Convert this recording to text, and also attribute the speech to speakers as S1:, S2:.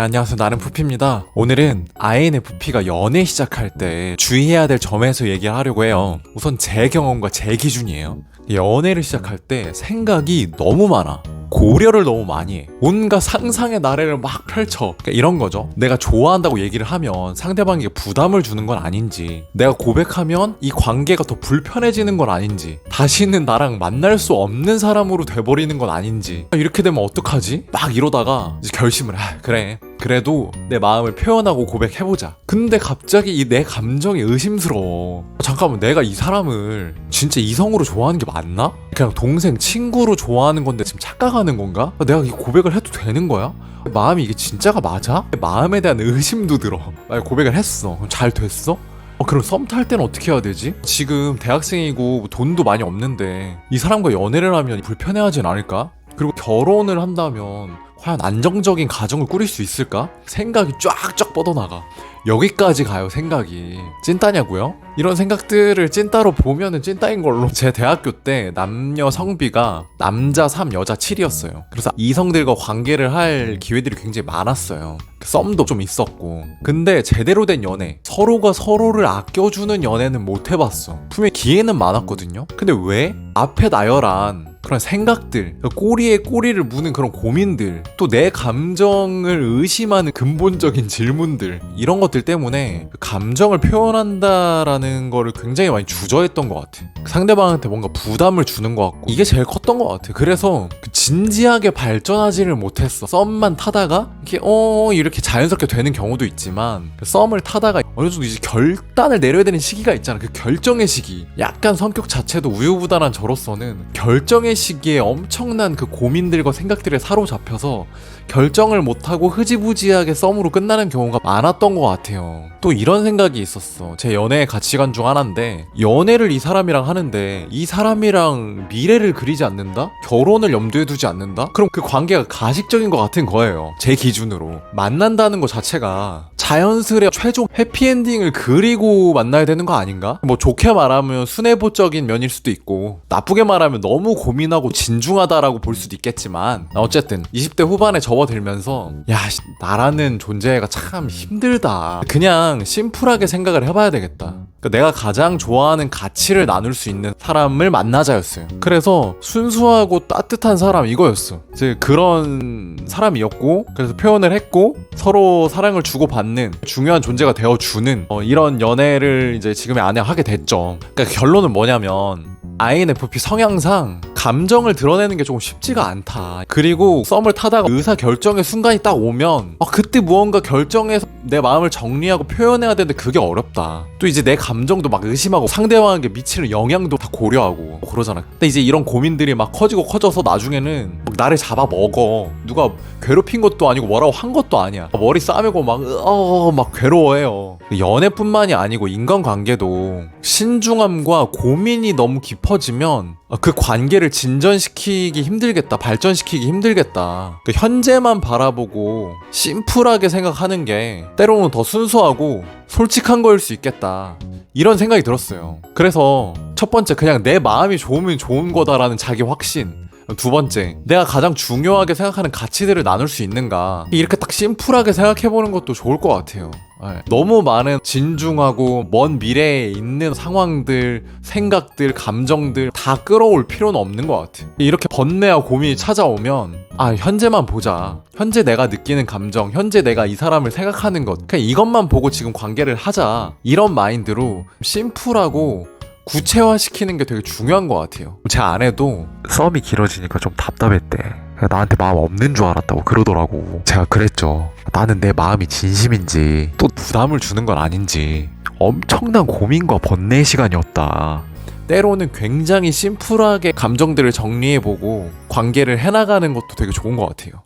S1: 안녕하세요, 나는 푸피입니다. 오늘은 INFP가 연애 시작할 때 주의해야 될 점에서 얘기를 하려고 해요. 우선 제 경험과 제 기준이에요. 연애를 시작할 때 생각이 너무 많아. 고려를 너무 많이 해. 온갖 상상의 나래를 막 펼쳐. 그러니까 이런 거죠. 내가 좋아한다고 얘기를 하면 상대방에게 부담을 주는 건 아닌지, 내가 고백하면 이 관계가 더 불편해지는 건 아닌지, 다시는 나랑 만날 수 없는 사람으로 돼버리는 건 아닌지, 이렇게 되면 어떡하지? 막 이러다가 이제 결심을 그래, 그래도 내 마음을 표현하고 고백해보자. 근데 갑자기 이 내 감정이 의심스러워. 잠깐만, 내가 이 사람을 진짜 이성으로 좋아하는 게 맞나? 그냥 동생, 친구로 좋아하는 건데 지금 착각하는 건가? 내가 이 고백을 해도 되는 거야? 마음이 이게 진짜가 맞아? 마음에 대한 의심도 들어. 만약 고백을 했어. 그럼 잘 됐어? 그럼 썸 탈 때는 어떻게 해야 되지? 지금 대학생이고 돈도 많이 없는데 이 사람과 연애를 하면 불편해하진 않을까? 그리고 결혼을 한다면 과연 안정적인 가정을 꾸릴 수 있을까? 생각이 쫙쫙 뻗어나가. 여기까지 가요, 생각이. 찐따냐고요? 이런 생각들을 찐따로 보면은 찐따인 걸로. 제 대학교 때 남녀 성비가 남자 3, 여자 7이었어요. 그래서 이성들과 관계를 할 기회들이 굉장히 많았어요. 썸도 좀 있었고. 근데 제대로 된 연애, 서로가 서로를 아껴주는 연애는 못 해봤어. 분명히 기회는 많았거든요. 근데 왜? 앞에 나열한 그런 생각들, 꼬리에 꼬리를 무는 그런 고민들, 또 내 감정을 의심하는 근본적인 질문들, 이런 것들 때문에 감정을 표현한다라는 거를 굉장히 많이 주저했던 것 같아. 상대방한테 뭔가 부담을 주는 것 같고, 이게 제일 컸던 것 같아. 그래서 진지하게 발전하지를 못했어. 썸만 타다가 이렇게 자연스럽게 되는 경우도 있지만, 썸을 타다가 어느 정도 이제 결단을 내려야 되는 시기가 있잖아. 그 결정의 시기. 약간 성격 자체도 우유부단한 저로서는 결정의 시기에 엄청난 그 고민들과 생각들에 사로잡혀서 결정을 못하고 흐지부지하게 썸으로 끝나는 경우가 많았던 것 같아요. 또 이런 생각이 있었어. 제 연애의 가치관 중 하나인데, 연애를 이 사람이랑 하는데 이 사람이랑 미래를 그리지 않는다? 결혼을 염두에 두지 않는다? 그럼 그 관계가 가식적인 것 같은 거예요. 제 기준으로. 만난다는 것 자체가 자연스레 최종 해피엔딩을 그리고 만나야 되는 거 아닌가? 뭐 좋게 말하면 순애보적인 면일 수도 있고, 나쁘게 말하면 너무 고민하고 진중하다라고 볼 수도 있겠지만, 어쨌든 20대 후반에 접어들면서 나라는 존재가 참 힘들다. 그냥 심플하게 생각을 해봐야 되겠다. 그러니까 내가 가장 좋아하는 가치를 나눌 수 있는 사람을 만나자였어요. 그래서 순수하고 따뜻한 사람, 이거였어. 이제 그런 사람이었고, 그래서 표현을 했고, 서로 사랑을 주고받는 중요한 존재가 되어주는 이런 연애를 이제 지금의 아내와 하게 됐죠. 그러니까 결론은 뭐냐면, INFP 성향상 감정을 드러내는 게 조금 쉽지가 않다. 그리고 썸을 타다가 의사결정의 순간이 딱 오면 그때 무언가 결정해서 내 마음을 정리하고 표현해야 되는데 그게 어렵다. 또 이제 내 감정도 막 의심하고 상대방에게 미치는 영향도 다 고려하고 그러잖아. 근데 이제 이런 고민들이 막 커지고 커져서 나중에는 막 나를 잡아먹어. 누가 괴롭힌 것도 아니고 뭐라고 한 것도 아니야. 머리 싸매고 막 괴로워해요. 연애뿐만이 아니고 인간관계도 신중함과 고민이 너무 깊어지면 그 관계를 진전시키기 힘들겠다, 발전시키기 힘들겠다. 현재만 바라보고 심플하게 생각하는 게 때로는 더 순수하고 솔직한 거일 수 있겠다, 이런 생각이 들었어요. 그래서 첫 번째, 그냥 내 마음이 좋으면 좋은 거다라는 자기 확신. 두 번째, 내가 가장 중요하게 생각하는 가치들을 나눌 수 있는가. 이렇게 딱 심플하게 생각해보는 것도 좋을 것 같아요. 너무 많은 진중하고 먼 미래에 있는 상황들, 생각들, 감정들 다 끌어올 필요는 없는 것 같아. 이렇게 번뇌와 고민이 찾아오면 현재만 보자. 현재 내가 느끼는 감정, 현재 내가 이 사람을 생각하는 것, 그냥 이것만 보고 지금 관계를 하자, 이런 마인드로 심플하고 구체화시키는 게 되게 중요한 것 같아요. 제 아내도 썸이 길어지니까 좀 답답했대. 나한테 마음 없는 줄 알았다고 그러더라고. 제가 그랬죠. 나는 내 마음이 진심인지 또 부담을 주는 건 아닌지 엄청난 고민과 번뇌의 시간이었다. 때로는 굉장히 심플하게 감정들을 정리해보고 관계를 해나가는 것도 되게 좋은 것 같아요.